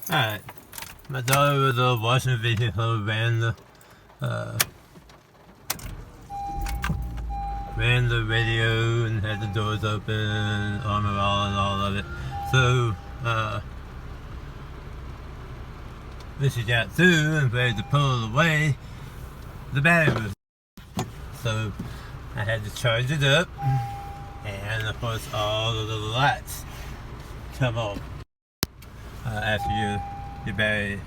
Alright, my daughter was washing the vehicle, ran the radio and had the doors open, armor all and all of it. So, when she got through and ready to pull it away, the battery was so I had to charge it up, and of course all of the lights come on. After your battery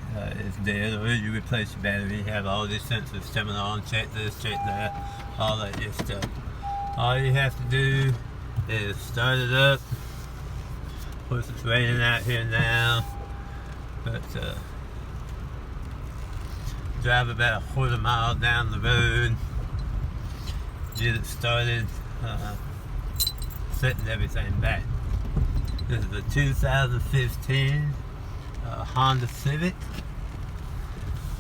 is dead, or you replace your battery, you have all these sensors coming on, check this, check that, all that good stuff. All you have to do is start it up. Of course it's raining out here now, but drive about a quarter mile down the road, get it started, setting everything back. This is a 2015 Honda Civic.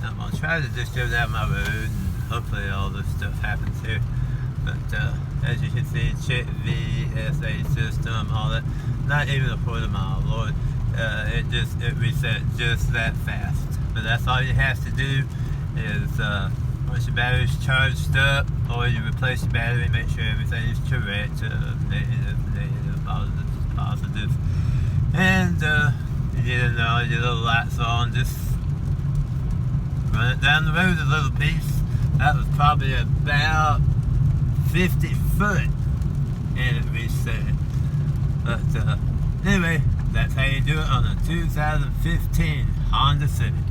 I'm going to try to just go down my road and hopefully all this stuff happens here. But as you can see, check VSA system, all that. Not even a quarter mile, Lord. It reset just that fast. But that's all you have to do is once your battery's charged up, or you replace your battery, make sure everything is correct. Negative, positive. And you get all your little lights on, just run it down the road a little piece. That was probably about 50 foot and it reset. But anyway, that's how you do it on a 2015 Honda Civic.